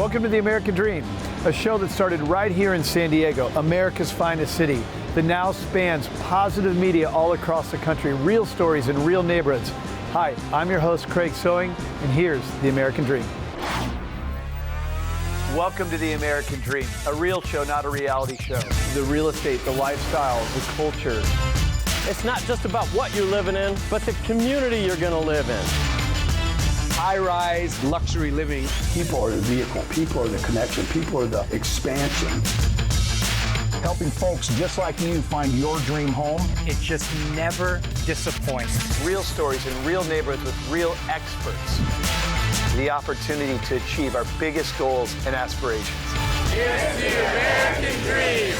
Welcome to The American Dream, a show that started right here in San Diego, America's finest city, that now spans positive media all across the country, real stories in real neighborhoods. Hi, I'm your host, Craig Sewing, and here's The American Dream. Welcome to The American Dream, a real show, not a reality show. The real estate, the lifestyle, the culture. It's not just about what you're living in, but the community you're going to live in. High-rise, luxury living. People are the vehicle, people are the connection, people are the expansion. Helping folks just like you find your dream home. It just never disappoints. Real stories in real neighborhoods with real experts. The opportunity to achieve our biggest goals and aspirations. It's the American Dream.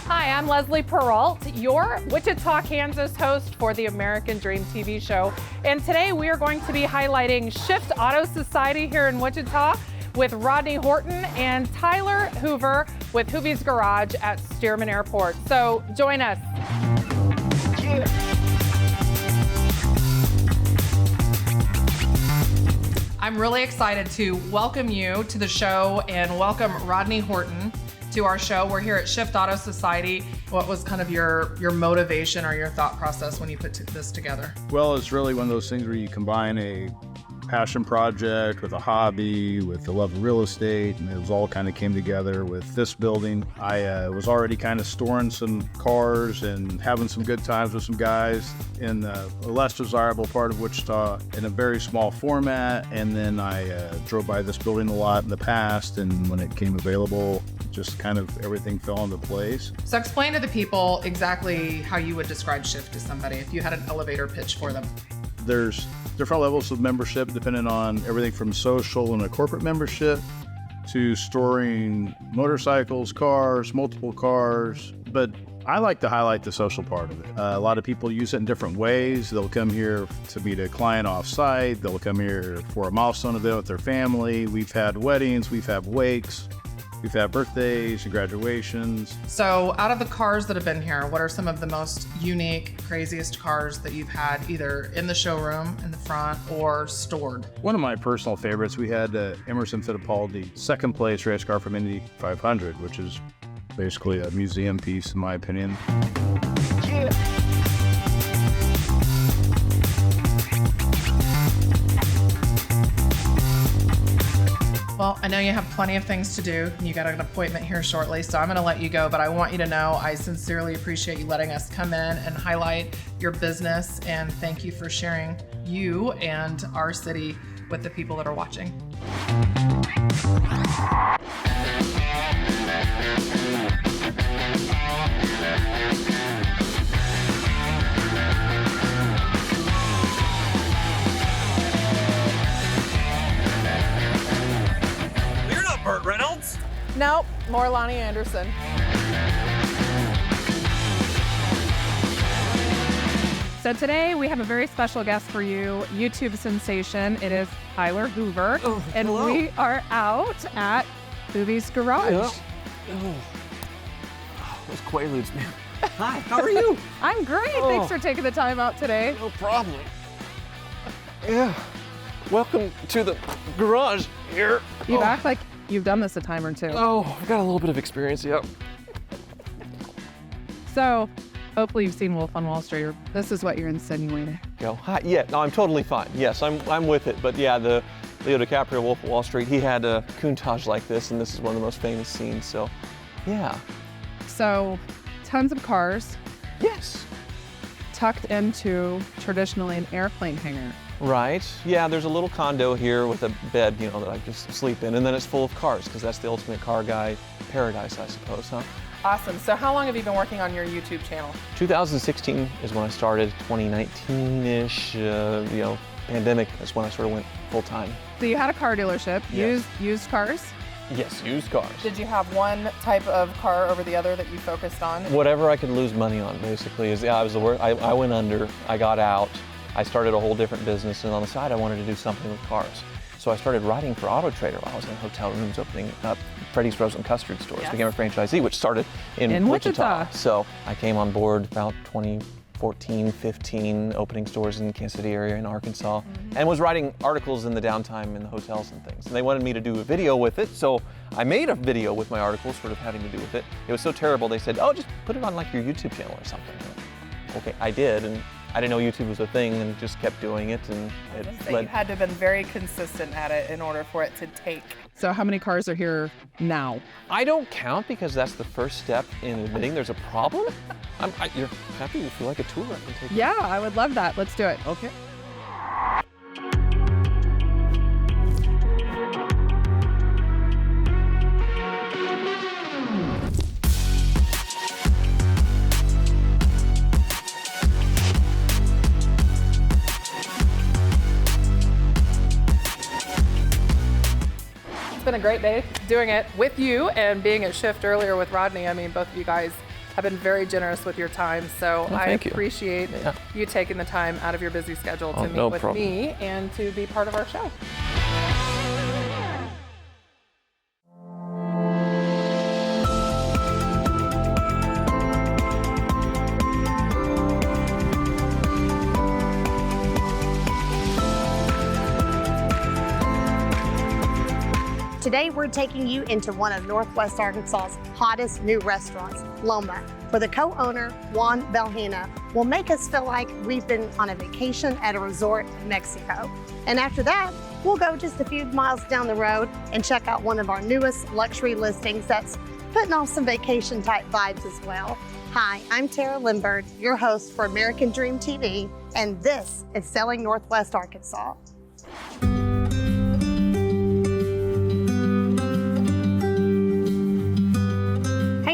I'm Leslie Perrault, your Wichita, Kansas host for the American Dream TV show. And today we are going to be highlighting Shift Auto Society here in Wichita with Rodney Horton and Tyler Hoover with Hoovy's Garage at Stearman Airport. So join us. Yeah. I'm really excited to welcome you to the show and welcome Rodney Horton to our show. We're here at Shift Auto Society. What was kind of your motivation or your thought process when you put this together? Well, it's really one of those things where you combine a passion project with a hobby, with the love of real estate, and it was all kind of came together with this building. I was already kind of storing some cars and having some good times with some guys in a less desirable part of Wichita in a very small format, and then I drove by this building a lot in the past, and when it came available, just kind of everything fell into place. So explain to the people exactly how you would describe Shift to somebody if you had an elevator pitch for them. There's different levels of membership depending on everything from social and a corporate membership to storing motorcycles, cars, multiple cars. But I like to highlight the social part of it. A lot of people use it in different ways. They'll come here to meet a client off-site. They'll come here for a milestone event with their family. We've had weddings, we've had wakes. We've had birthdays and graduations. So out of the cars that have been here, what are some of the most unique, craziest cars that you've had either in the showroom, in the front, or stored? One of my personal favorites, we had Emerson Fittipaldi, second place race car from Indy 500, which is basically a museum piece in my opinion. Yeah. Well, I know you have plenty of things to do. You got an appointment here shortly, so I'm going to let you go. But I want you to know I sincerely appreciate you letting us come in and highlight your business. And thank you for sharing you and our city with the people that are watching. Reynolds? Nope, more Lonnie Anderson. So today we have a very special guest for you, YouTube sensation. It is Tyler Hoover, and hello. we are out at Hoovy's Garage. Yeah. Oh, those Quaaludes, man. Hi, how are you? I'm great. Thanks for taking the time out today. No problem. Yeah. Welcome to the garage here. You act like you've done this a time or two. Oh, I've got a little bit of experience, yep. So, hopefully you've seen Wolf on Wall Street, or this is what you're insinuating. Go. Hi. Yeah, no, I'm totally fine. Yes, I'm with it. But yeah, the Leo DiCaprio Wolf of Wall Street, he had a Countach like this, and this is one of the most famous scenes, so yeah. So, tons of cars. Yes. Tucked into traditionally an airplane hangar. Right. Yeah, there's a little condo here with a bed, you know, that I just sleep in, and then it's full of cars, because that's the ultimate car guy paradise, I suppose, huh? Awesome. So how long have you been working on your YouTube channel? 2016 is when I started. 2019-ish, pandemic is when I sort of went full time. So you had a car dealership, Yes. used cars? Yes, used cars. Did you have one type of car over the other that you focused on? Whatever I could lose money on, basically. I went under, I got out, I started a whole different business, and on the side I wanted to do something with cars. So I started writing for Auto Trader while I was in hotel rooms opening up Freddy's Frozen Custard stores. Yes. Became a franchisee, which started in Wichita. So I came on board about 2014, 15, opening stores in the Kansas City area in Arkansas, and was writing articles in the downtime in the hotels and things. And they wanted me to do a video with it, so I made a video with my articles, sort of having to do with it. It was so terrible, they said, oh, just put it on like your YouTube channel or something. Okay, I did, and I didn't know YouTube was a thing, and just kept doing it, and it led. You had to have been very consistent at it in order for it to take. So how many cars are here now? I don't count because that's the first step in admitting there's a problem. You're happy if you like a tour, I can take you. Yeah, I would love that. Let's do it. Okay. It's been a great day doing it with you and being at Shift earlier with Rodney. I mean, both of you guys have been very generous with your time, so I appreciate you taking the time out of your busy schedule to meet with me and to be part of our show. Today, we're taking you into one of Northwest Arkansas's hottest new restaurants, Loma, where the co-owner, Juan Belhina, will make us feel like we've been on a vacation at a resort in Mexico. And after that, we'll go just a few miles down the road and check out one of our newest luxury listings that's putting off some vacation type vibes as well. Hi, I'm Tara Limbird, your host for American Dream TV, and this is Selling Northwest Arkansas.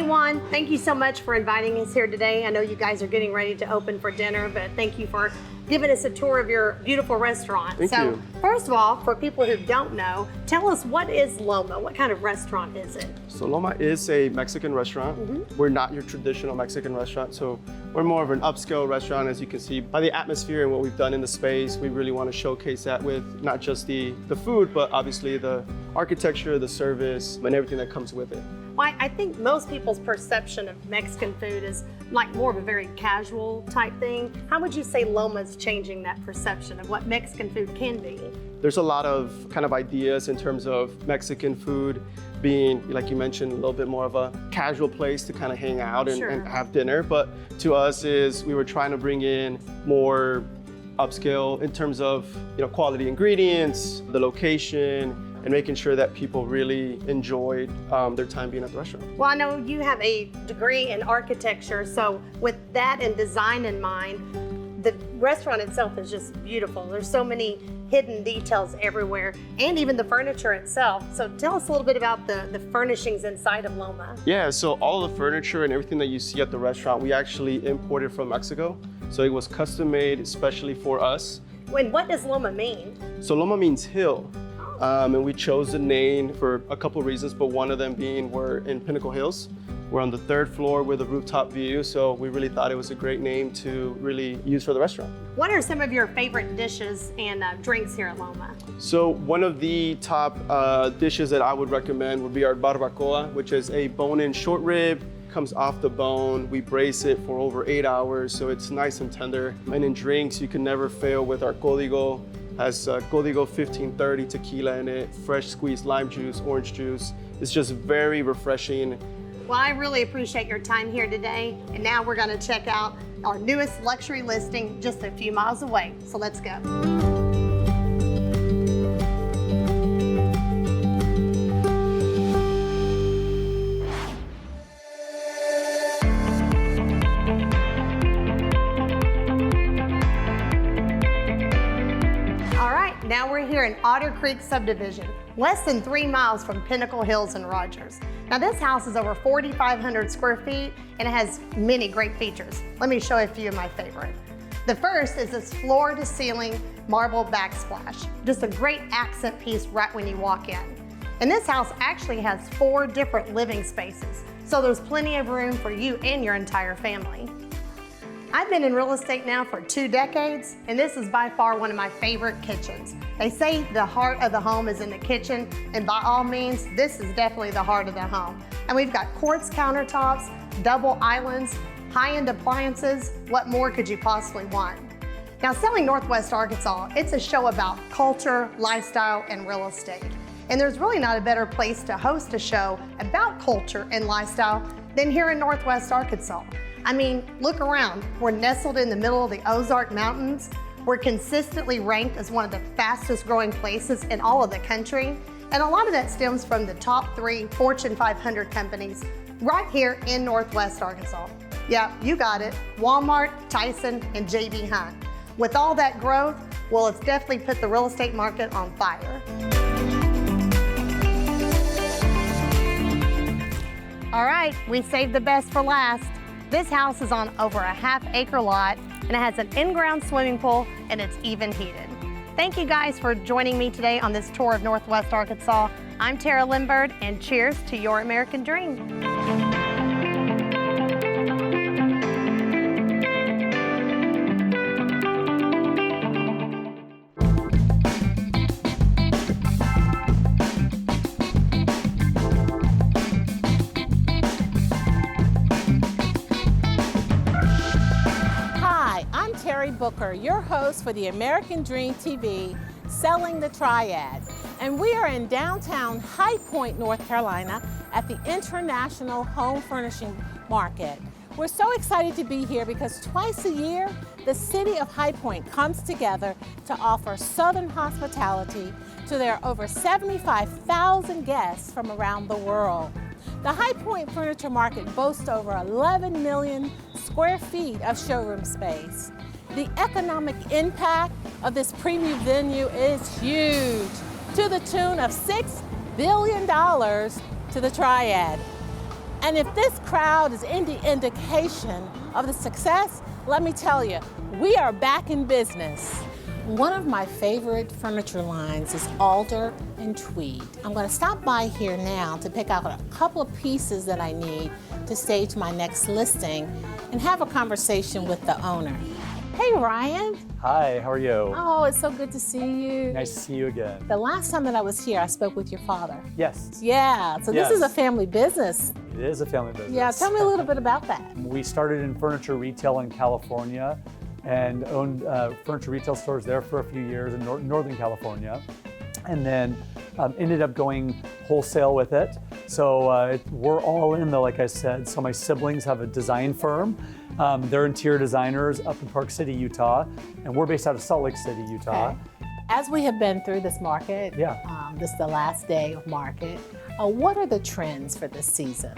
Juan, thank you so much for inviting us here today. I know you guys are getting ready to open for dinner, but thank you for giving us a tour of your beautiful restaurant. Thank you. First of all, for people who don't know, tell us, what is Loma? What kind of restaurant is it? So Loma is a Mexican restaurant. We're not your traditional Mexican restaurant, so we're more of an upscale restaurant. As you can see by the atmosphere and what we've done in the space, we really want to showcase that with not just the food, but obviously the architecture, the service, and everything that comes with it. Well, I think most people's perception of Mexican food is like more of a very casual type thing. How would you say Loma's changing that perception of what Mexican food can be? There's a lot of kind of ideas in terms of Mexican food being, like you mentioned, a little bit more of a casual place to kind of hang out and have dinner. But to us we were trying to bring in more upscale in terms of quality ingredients, the location, and making sure that people really enjoyed their time being at the restaurant. Well, I know you have a degree in architecture, so with that and design in mind, the restaurant itself is just beautiful. There's so many hidden details everywhere, and even the furniture itself. So tell us a little bit about the furnishings inside of Loma. Yeah, so all the furniture and everything that you see at the restaurant, we actually imported from Mexico. So it was custom made especially for us. And what does Loma mean? So Loma means hill. And we chose the name for a couple of reasons, but one of them being we're in Pinnacle Hills. We're on the 3rd floor with a rooftop view, so we really thought it was a great name to really use for the restaurant. What are some of your favorite dishes and drinks here at Loma? So one of the top dishes that I would recommend would be our barbacoa, which is a bone-in short rib. Comes off the bone. We brace it for over 8 hours, so it's nice and tender. And in drinks, you can never fail with our código. Has Código 1530 tequila in it, fresh squeezed lime juice, orange juice. It's just very refreshing. Well, I really appreciate your time here today. And now we're gonna check out our newest luxury listing just a few miles away. So let's go. Now we're here in Otter Creek subdivision, less than 3 miles from Pinnacle Hills and Rogers. Now this house is over 4,500 square feet and it has many great features. Let me show you a few of my favorite. The first is this floor to ceiling marble backsplash. Just a great accent piece right when you walk in. And this house actually has 4 different living spaces, so there's plenty of room for you and your entire family. I've been in real estate now for 2 decades, and this is by far one of my favorite kitchens. They say the heart of the home is in the kitchen, and by all means, this is definitely the heart of the home. And we've got quartz countertops, double islands, high-end appliances. What more could you possibly want? Now, Selling Northwest Arkansas, it's a show about culture, lifestyle, and real estate. And there's really not a better place to host a show about culture and lifestyle than here in Northwest Arkansas. I mean, look around. We're nestled in the middle of the Ozark Mountains. We're consistently ranked as one of the fastest growing places in all of the country. And a lot of that stems from the top 3 Fortune 500 companies right here in Northwest Arkansas. Yeah, you got it. Walmart, Tyson, and J.B. Hunt. With all that growth, well, it's definitely put the real estate market on fire. All right, we saved the best for last. This house is on over a half-acre lot, and it has an in-ground swimming pool, and it's even heated. Thank you guys for joining me today on this tour of Northwest Arkansas. I'm Tara Limbird, and cheers to your American dream. Booker, your host for the American Dream TV, Selling the Triad. And we are in downtown High Point, North Carolina at the International Home Furnishing Market. We're so excited to be here because twice a year, the city of High Point comes together to offer Southern hospitality to their over 75,000 guests from around the world. The High Point Furniture Market boasts over 11 million square feet of showroom space. The economic impact of this premium venue is huge, to the tune of $6 billion to the Triad. And if this crowd is any indication of the success, let me tell you, we are back in business. One of my favorite furniture lines is alder and tweed. I'm going to stop by here now to pick out a couple of pieces that I need to stage my next listing and have a conversation with the owner. Hey, Ryan. Hi, how are you? Oh, it's so good to see you. Nice to see you again. The last time that I was here, I spoke with your father. Yes. Yeah, so this is a family business. It is a family business. Yeah, tell me a little bit about that. We started in furniture retail in California and owned furniture retail stores there for a few years in Northern California. And then ended up going wholesale with it. So we're all in though, like I said. So my siblings have a design firm. They're interior designers up in Park City, Utah, and we're based out of Salt Lake City, Utah. Okay. As we have been through this market, this is the last day of market, what are the trends for this season?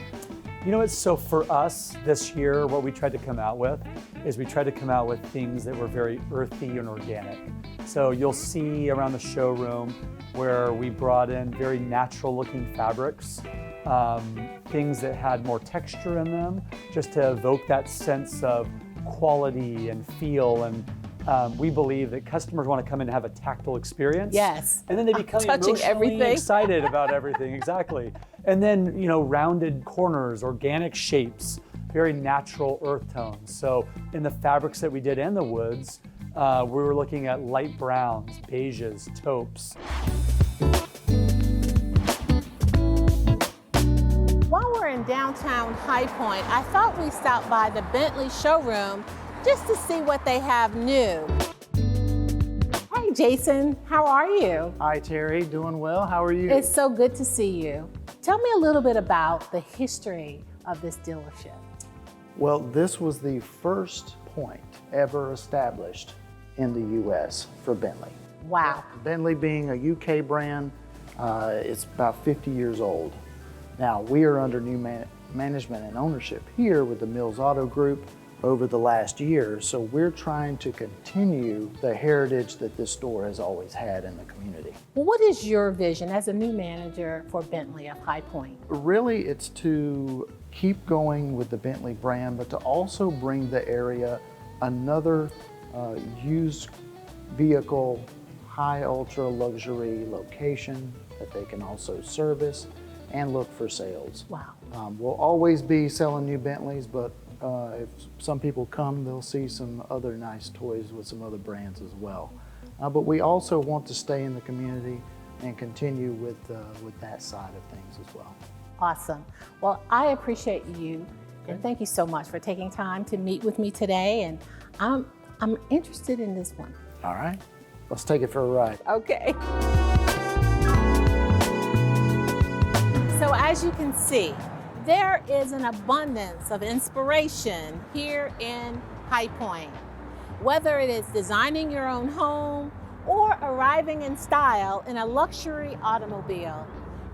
You know, so for us this year, what we tried to come out with is we tried to come out with things that were very earthy and organic. So you'll see around the showroom where we brought in very natural looking fabrics, things that had more texture in them, just to evoke that sense of quality and feel. And we believe that customers want to come in and have a tactile experience. Yes. And then they become emotionally excited about everything, exactly. And then, you know, rounded corners, organic shapes, very natural earth tones. So in the fabrics that we did and the woods, we were looking at light browns, beiges, taupes. While we're in downtown High Point, I thought we'd stop by the Bentley showroom just to see what they have new. Hey Jason, how are you? Hi Terry, doing well, how are you? It's so good to see you. Tell me a little bit about the history of this dealership. Well, this was the first point ever established in the U.S. for Bentley. Wow. Bentley being a UK brand, it's about 50 years old. Now, we are under new management and ownership here with the Mills Auto Group over the last year, so we're trying to continue the heritage that this store has always had in the community. Well, what is your vision as a new manager for Bentley of High Point? Really, it's to keep going with the Bentley brand, but to also bring the area another used vehicle, high ultra luxury location that they can also service and look for sales. Wow. We'll always be selling new Bentleys, but If some people come, they'll see some other nice toys with some other brands as well. But we also want to stay in the community and continue with that side of things as well. Awesome. Well, I appreciate you, and thank you so much for taking time to meet with me today. And I'm interested in this one. All right, let's take it for a ride. Okay. So as you can see, there is an abundance of inspiration here in High Point. Whether it is designing your own home or arriving in style in a luxury automobile,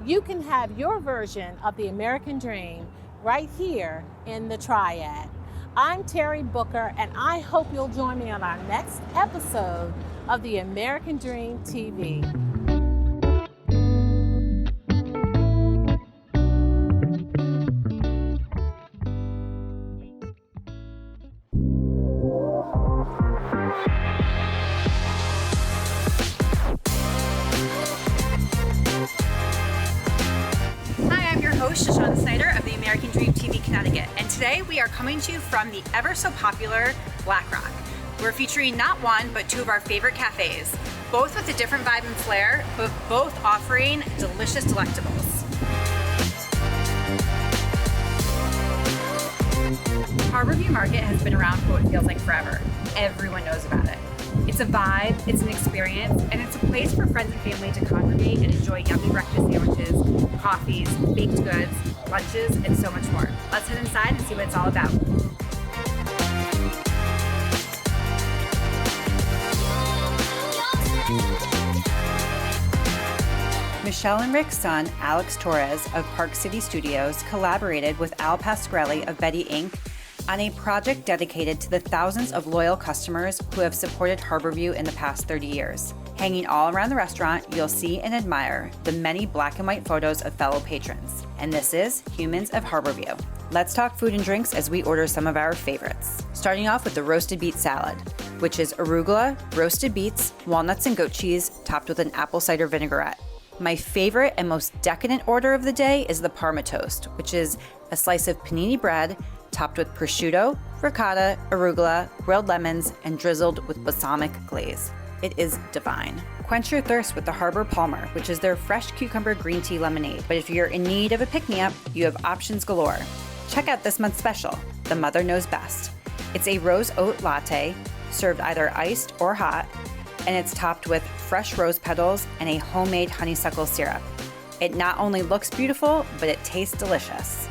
you can have your version of the American dream right here in the Triad. I'm Terry Booker, and I hope you'll join me on our next episode of the American Dream TV. Of the American Dream TV Connecticut, and today we are coming to you from the ever so popular Black Rock. We're featuring not one but two of our favorite cafes, both with a different vibe and flair, but both offering delicious delectables. Harborview Market has been around for what feels like forever. Everyone knows about it. It's a vibe, it's an experience, and it's a place for friends and family to congregate and enjoy yummy breakfast sandwiches, coffees, baked goods, lunches, and so much more. Let's head inside and see what it's all about. Michelle and Rick's son, Alex Torres of Park City Studios, collaborated with Al Pasquarelli of Betty Inc. on a project dedicated to the thousands of loyal customers who have supported Harborview in the past 30 years. Hanging all around the restaurant, you'll see and admire the many black and white photos of fellow patrons. And this is Humans of Harborview. Let's talk food and drinks as we order some of our favorites. Starting off with the roasted beet salad, which is arugula, roasted beets, walnuts, and goat cheese topped with an apple cider vinaigrette. My favorite and most decadent order of the day is the Parma toast, which is a slice of panini bread topped with prosciutto, ricotta, arugula, grilled lemons, and drizzled with balsamic glaze. It is divine. Quench your thirst with the Harbor Palmer, which is their fresh cucumber green tea lemonade. But if you're in need of a pick-me-up, you have options galore. Check out this month's special, The Mother Knows Best. It's a rose oat latte, served either iced or hot, and it's topped with fresh rose petals and a homemade honeysuckle syrup. It not only looks beautiful, but it tastes delicious.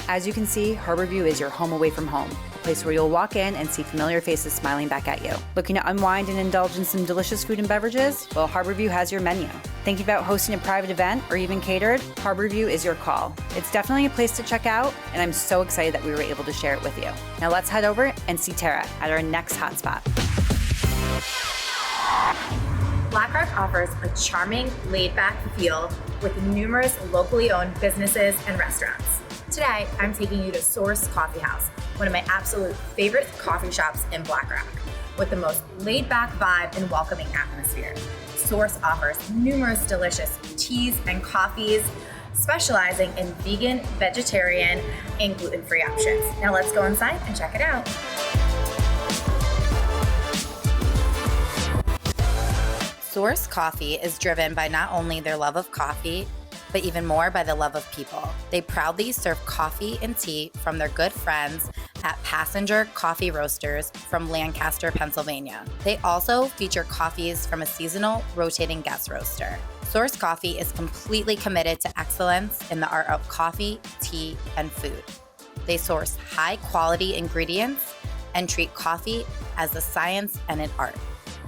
As you can see, Harborview is your home away from home, a place where you'll walk in and see familiar faces smiling back at you. Looking to unwind and indulge in some delicious food and beverages? Well, Harborview has your menu. Thinking about hosting a private event or even catered? Harborview is your call. It's definitely a place to check out, and I'm so excited that we were able to share it with you. Now let's head over and see Tara at our next hotspot. Black Rock offers a charming, laid-back feel with numerous locally owned businesses and restaurants. Today, I'm taking you to Source Coffee House, one of my absolute favorite coffee shops in Black Rock, with the most laid-back vibe and welcoming atmosphere. Source offers numerous delicious teas and coffees, specializing in vegan, vegetarian, and gluten-free options. Now let's go inside and check it out. Source Coffee is driven by not only their love of coffee, but even more by the love of people. They proudly serve coffee and tea from their good friends at Passenger Coffee Roasters from Lancaster, Pennsylvania. They also feature coffees from a seasonal rotating guest roaster. Source Coffee is completely committed to excellence in the art of coffee, tea, and food. They source high quality ingredients and treat coffee as a science and an art.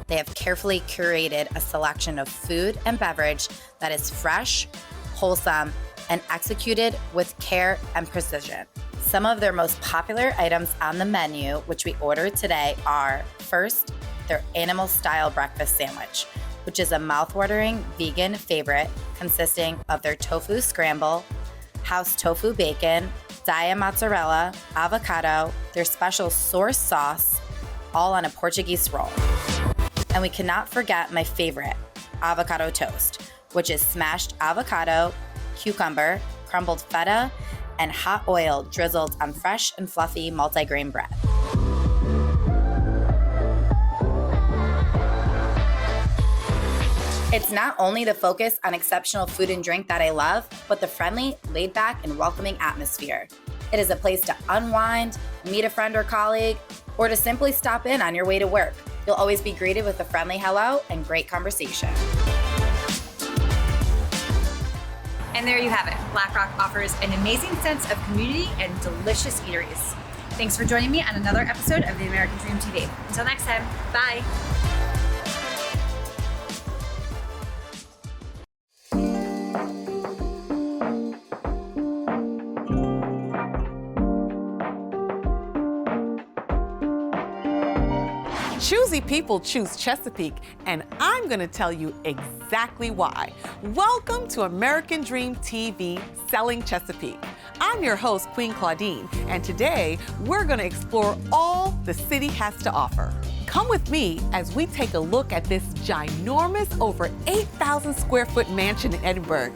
They have carefully curated a selection of food and beverage that is fresh, wholesome, and executed with care and precision. Some of their most popular items on the menu, which we ordered today, are first, their animal style breakfast sandwich, which is a mouthwatering vegan favorite consisting of their tofu scramble, house tofu bacon, Dia mozzarella, avocado, their special Source sauce, all on a Portuguese roll. And we cannot forget my favorite, avocado toast, which is smashed avocado, cucumber, crumbled feta, and hot oil drizzled on fresh and fluffy multigrain bread. It's not only the focus on exceptional food and drink that I love, but the friendly, laid-back, and welcoming atmosphere. It is a place to unwind, meet a friend or colleague, or to simply stop in on your way to work. You'll always be greeted with a friendly hello and great conversation. And there you have it. Black Rock offers an amazing sense of community and delicious eateries. Thanks for joining me on another episode of the American Dream TV. Until next time, bye. Choosy people choose Chesapeake, and I'm going to tell you exactly why. Welcome to American Dream TV, Selling Chesapeake. I'm your host, Queen Claudine, and today we're going to explore all the city has to offer. Come with me as we take a look at this ginormous, over 8,000 square foot mansion in Edinburgh.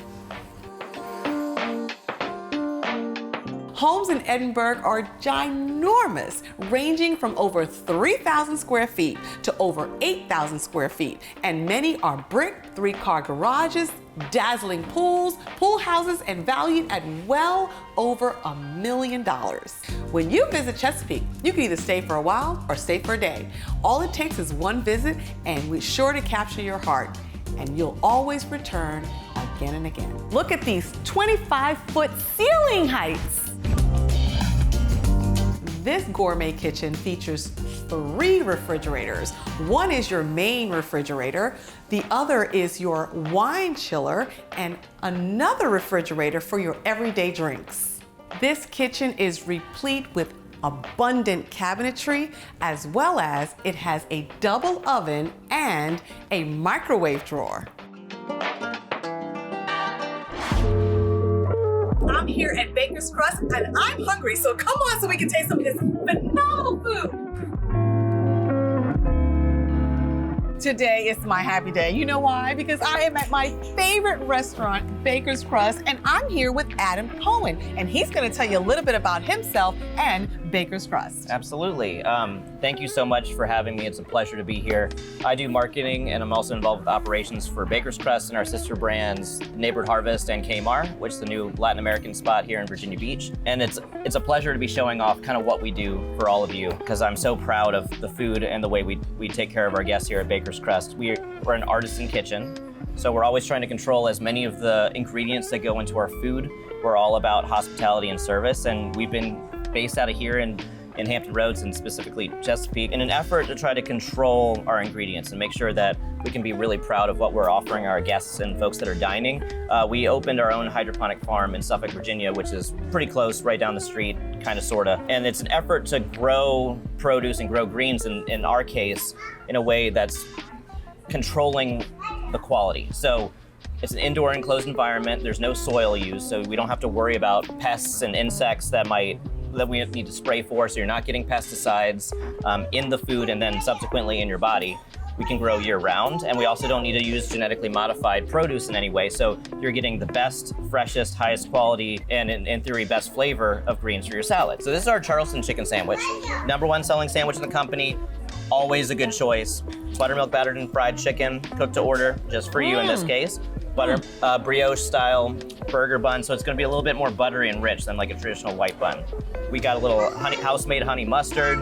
Homes in Edinburgh are ginormous, ranging from over 3,000 square feet to over 8,000 square feet, and many are brick, 3-car garages, dazzling pools, pool houses, and valued at well over $1 million. When you visit Chesapeake, you can either stay for a while or stay for a day. All it takes is one visit, and we're sure to capture your heart, and you'll always return again and again. Look at these 25-foot ceiling heights. This gourmet kitchen features 3 refrigerators. One is your main refrigerator, the other is your wine chiller, and another refrigerator for your everyday drinks. This kitchen is replete with abundant cabinetry, as well as it has a double oven and a microwave drawer. I'm here at Baker's Crust, and I'm hungry, so come on so we can taste some of this phenomenal food. Today is my happy day. You know why? Because I am at my favorite restaurant, Baker's Crust, and I'm here with Adam Cohen, and he's going to tell you a little bit about himself and Baker's Crust. Absolutely. Thank you so much for having me. It's a pleasure to be here. I do marketing, and I'm also involved with operations for Baker's Crust and our sister brands, Neighborhood Harvest and Kmart, which is the new Latin American spot here in Virginia Beach. And it's a pleasure to be showing off kind of what we do for all of you, because I'm so proud of the food and the way we take care of our guests here at Baker's Crust. We're an artisan kitchen, so we're always trying to control as many of the ingredients that go into our food. We're all about hospitality and service, and we've been based out of here in Hampton Roads and specifically Chesapeake in an effort to try to control our ingredients and make sure that we can be really proud of what we're offering our guests and folks that are dining. We opened our own hydroponic farm in Suffolk, Virginia, which is pretty close, right down the street, kind of, sort of. And it's an effort to grow produce and grow greens, in our case, in a way that's controlling the quality. So it's an indoor enclosed environment. There's no soil used, so we don't have to worry about pests and insects that we need to spray for, so you're not getting pesticides in the food and then subsequently in your body. We can grow year-round, and we also don't need to use genetically modified produce in any way, so you're getting the best, freshest, highest quality, and in theory, best flavor of greens for your salad. So this is our Charleston chicken sandwich. #1 selling sandwich in the company, always a good choice. Buttermilk battered and fried chicken, cooked to order, just for you in this case. Brioche style burger bun, so it's gonna be a little bit more buttery and rich than like a traditional white bun. We got a little house-made honey mustard,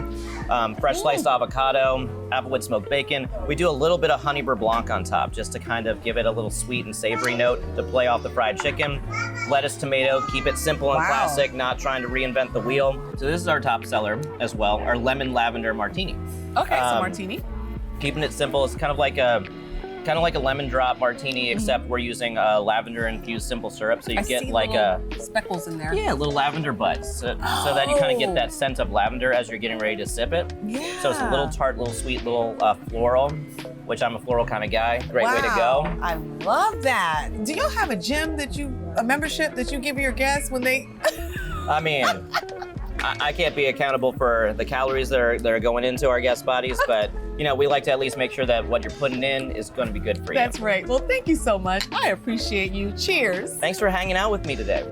fresh sliced avocado, applewood smoked bacon. We do a little bit of honey beurre blanc on top just to kind of give it a little sweet and savory note to play off the fried chicken. Lettuce, tomato, keep it simple and classic, not trying to reinvent the wheel. So this is our top seller as well, our lemon lavender martini. Okay, so martini. Keeping it simple, it's kind of like a lemon drop martini, except we're using lavender infused simple syrup, so you get like speckles in there. Yeah, little lavender buds, so that you kind of get that scent of lavender as you're getting ready to sip it. Yeah. So it's a little tart, little sweet, little floral, which I'm a floral kind of guy. Great way to go. I love that. Do y'all have a membership that you give your guests when they? I mean, I can't be accountable for the calories that are going into our guests' bodies, but you know, we like to at least make sure that what you're putting in is going to be good for you. That's right. Well, thank you so much. I appreciate you. Cheers. Thanks for hanging out with me today.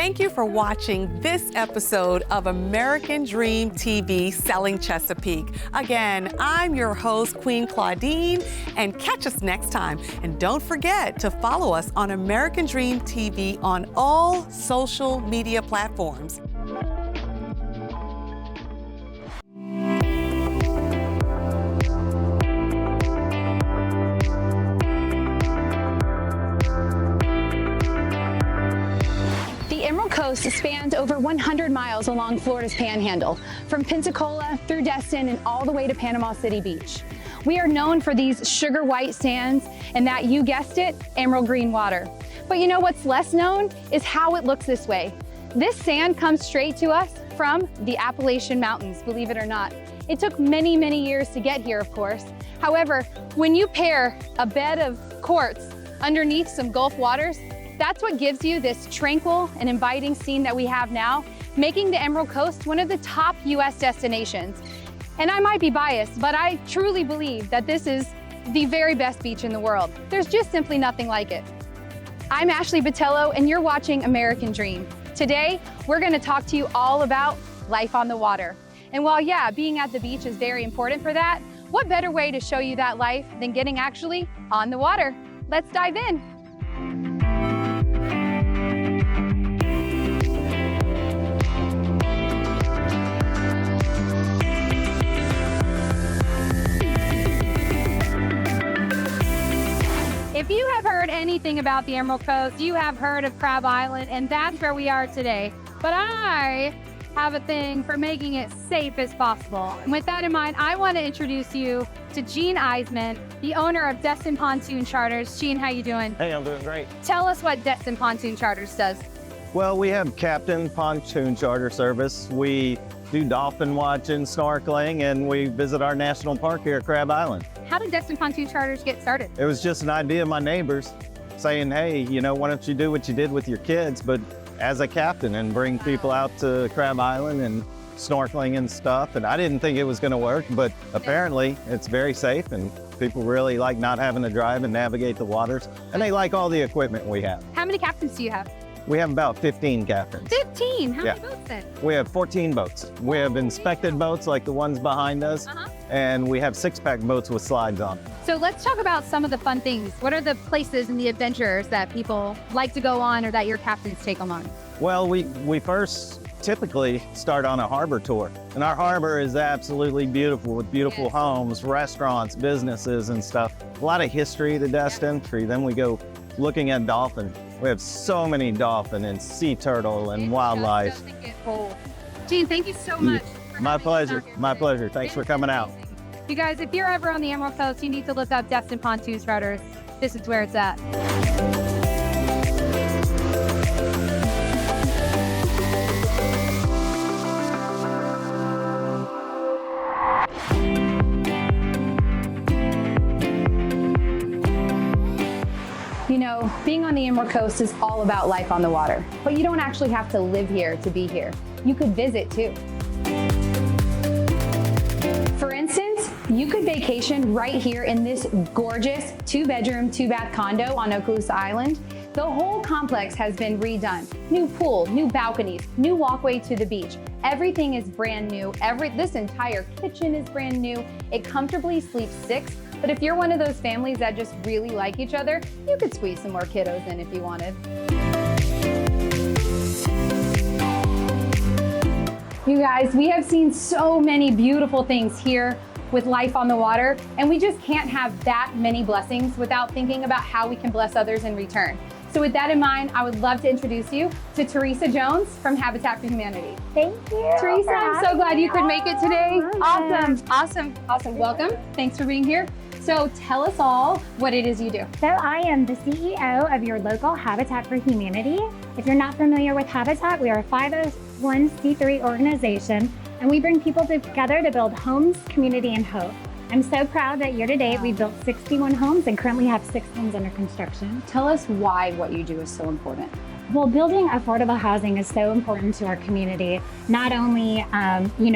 Thank you for watching this episode of American Dream TV Selling Chesapeake. Again, I'm your host, Queen Claudine, and catch us next time. And don't forget to follow us on American Dream TV on all social media platforms. The Emerald Coast spans over 100 miles along Florida's Panhandle, from Pensacola through Destin and all the way to Panama City Beach. We are known for these sugar white sands and that, you guessed it, emerald green water. But you know what's less known is how it looks this way. This sand comes straight to us from the Appalachian Mountains, believe it or not. It took many, many years to get here, of course. However, when you pair a bed of quartz underneath some Gulf waters, that's what gives you this tranquil and inviting scene that we have now, making the Emerald Coast one of the top US destinations. And I might be biased, but I truly believe that this is the very best beach in the world. There's just simply nothing like it. I'm Ashley Botello, and you're watching American Dream. Today, we're gonna talk to you all about life on the water. And while, yeah, being at the beach is very important for that, what better way to show you that life than getting actually on the water? Let's dive in. If you have heard anything about the Emerald Coast, you have heard of Crab Island, and that's where we are today. But I have a thing for making it safe as possible. And with that in mind, I want to introduce you to Gene Eisman, the owner of Destin Pontoon Charters. Gene, how you doing? Hey, I'm doing great. Tell us what Destin Pontoon Charters does. Well, we have Captain Pontoon Charter Service. We do dolphin watching, snorkeling, and we visit our national park here at Crab Island. How did Destin Pontoon Charters get started? It was just an idea of my neighbors saying, hey, you know, why don't you do what you did with your kids, but as a captain, and bring people out to Crab Island and snorkeling and stuff. And I didn't think it was going to work, but apparently it's very safe, and people really like not having to drive and navigate the waters. And they like all the equipment we have. How many captains do you have? We have about 15 captains. 15? How many boats then? We have 14 boats. We have inspected boats like the ones behind us, and we have 6-pack boats with slides on. So let's talk about some of the fun things. What are the places and the adventures that people like to go on or that your captains take them on? Well, we first typically start on a harbor tour. And our harbor is absolutely beautiful with beautiful homes, restaurants, businesses and stuff. A lot of history to Destin. Then we go looking at dolphin. We have so many dolphin and sea turtle and wildlife. Gene, thank you so much. My pleasure. My pleasure. Thanks for coming out. You guys, if you're ever on the Emerald Coast, you need to look up Destin Pontoon Charters. This is where it's at. You know, being on the Emerald Coast is all about life on the water, but you don't actually have to live here to be here. You could visit too. For instance, you could vacation right here in this gorgeous 2-bedroom, 2-bath condo on Okaloosa Island. The whole complex has been redone. New pool, new balconies, new walkway to the beach. Everything is brand new. This entire kitchen is brand new. It comfortably sleeps 6. But if you're one of those families that just really like each other, you could squeeze some more kiddos in if you wanted. You guys, we have seen so many beautiful things here with life on the water, and we just can't have that many blessings without thinking about how we can bless others in return. So with that in mind, I would love to introduce you to Teresa Jones from Habitat for Humanity. Thank you. Teresa, I'm so glad you could make it today. Awesome. Welcome. Thanks for being here. So tell us all what it is you do. So I am the CEO of your local Habitat for Humanity. If you're not familiar with Habitat, we are a 501c3 organization, and we bring people together to build homes, community, and hope. I'm so proud that year to date we built 61 homes and currently have 6 homes under construction. Tell us why what you do is so important. Well, building affordable housing is so important to our community, not only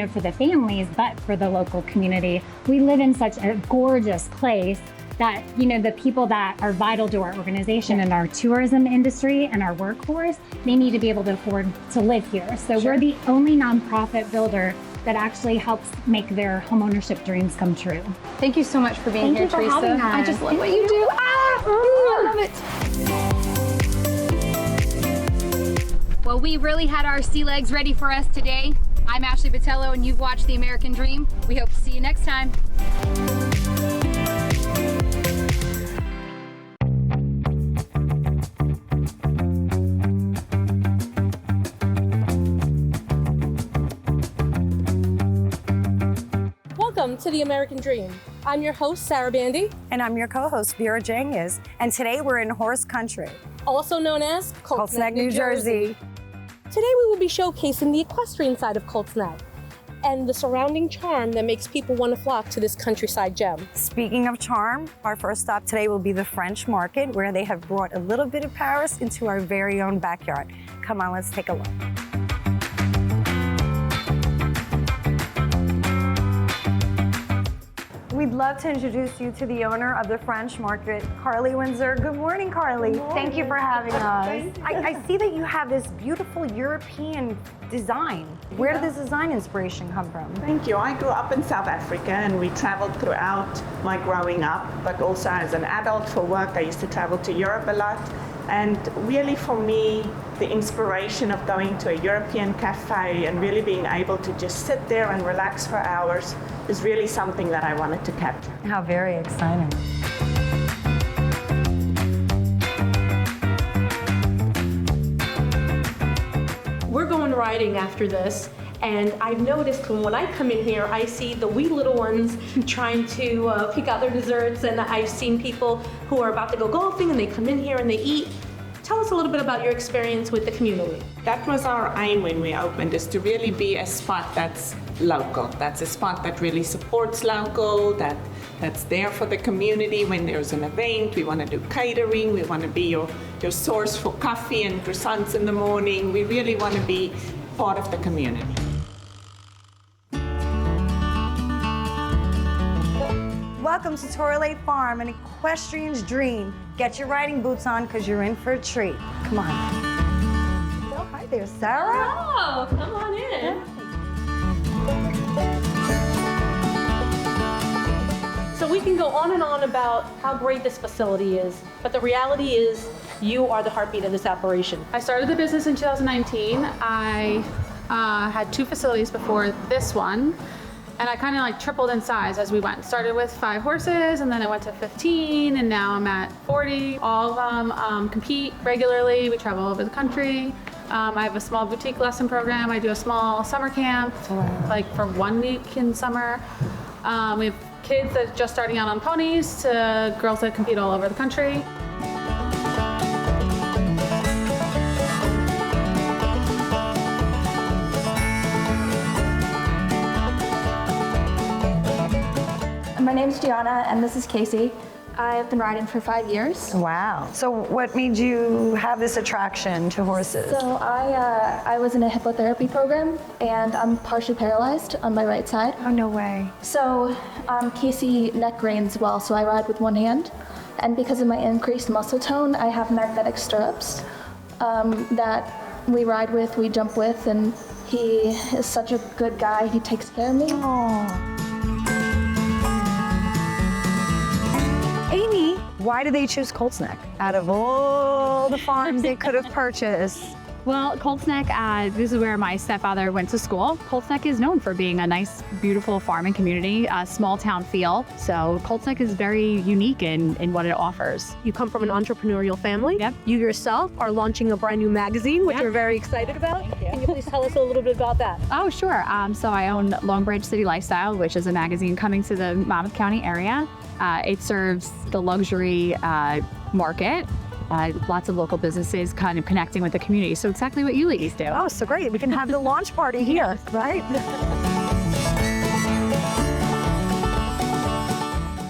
for the families, but for the local community. We live in such a gorgeous place, that, the people that are vital to our organization and our tourism industry and our workforce, they need to be able to afford to live here. So we're the only nonprofit builder that actually helps make their homeownership dreams come true. Thank you so much for being here, Thank you for Teresa. having us. I just love what you do. I love it. Well, we really had our sea legs ready for us today. I'm Ashley Botello, and you've watched The American Dream. We hope to see you next time. Welcome to The American Dream. I'm your host, Sarah Bandy. And I'm your co-host, Vera Jangis. And today we're in horse country. Also known as Colts Neck, New Jersey. Today we will be showcasing the equestrian side of Colts Neck and the surrounding charm that makes people want to flock to this countryside gem. Speaking of charm, our first stop today will be the French Market, where they have brought a little bit of Paris into our very own backyard. Come on, let's take a look. We'd love to introduce you to the owner of the French Market, Carly Windsor. Good morning, Carly. Good morning. Thank you for having us. Thank you. I see that you have this beautiful European design. Where did this design inspiration come from? Thank you. I grew up in South Africa and we traveled throughout my growing up, but also as an adult for work, I used to travel to Europe a lot. And really for me, the inspiration of going to a European cafe and really being able to just sit there and relax for hours is really something that I wanted to capture. How very exciting. We're going riding after this, and I've noticed when I come in here, I see the wee little ones trying to pick out their desserts, and I've seen people who are about to go golfing and they come in here and they eat. Tell us a little bit about your experience with the community. That was our aim when we opened, is to really be a spot that's local. That's a spot that really supports local, that's there for the community when there's an event. We want to do catering. We want to be your source for coffee and croissants in the morning. We really want to be part of the community. Welcome to Torrelate Farm, an equestrian's dream. Get your riding boots on because you're in for a treat. Come on. Oh, hi there, Sarah. Oh, come on in. So we can go on and on about how great this facility is, but the reality is you are the heartbeat of this operation. I started the business in 2019. I had 2 facilities before this one. And I kind of like tripled in size as we went. Started with 5 horses, and then I went to 15, and now I'm at 40. All of them compete regularly. We travel over the country. I have a small boutique lesson program. I do a small summer camp, like for 1 week in summer. We have kids that are just starting out on ponies to girls that compete all over the country. My name is Gianna, and this is Casey. I've been riding for 5 years. Wow. So what made you have this attraction to horses? So I was in a hippotherapy program, and I'm partially paralyzed on my right side. Oh, no way. So Casey neck reins well, so I ride with one hand. And because of my increased muscle tone, I have magnetic stirrups that we ride with, we jump with, and he is such a good guy. He takes care of me. Aww. Amy, why did they choose Colts Neck out of all the farms they could have purchased? Well, Colts Neck, this is where my stepfather went to school. Colts Neck is known for being a nice, beautiful farming community, a small town feel. So Colts Neck is very unique in what it offers. You come from an entrepreneurial family. Yep. You yourself are launching a brand new magazine, which we're very excited about. Thank you. Can you please tell us a little bit about that? Oh, sure. So I own Longbridge City Lifestyle, which is a magazine coming to the Monmouth County area. It serves the luxury market. Lots of local businesses kind of connecting with the community. So exactly what you ladies do. Oh, so great. We can have the launch party here, right?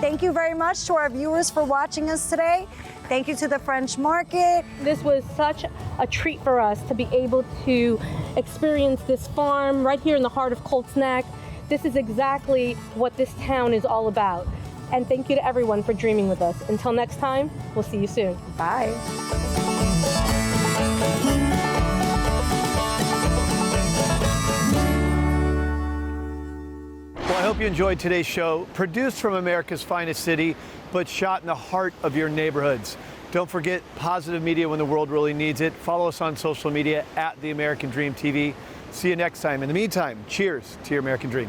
Thank you very much to our viewers for watching us today. Thank you to the French Market. This was such a treat for us to be able to experience this farm right here in the heart of Colts Neck. This is exactly what this town is all about. And thank you to everyone for dreaming with us. Until next time, we'll see you soon. Bye. Well, I hope you enjoyed today's show, produced from America's finest city, but shot in the heart of your neighborhoods. Don't forget positive media when the world really needs it. Follow us on social media at The American Dream TV. See you next time. In the meantime, cheers to your American dream.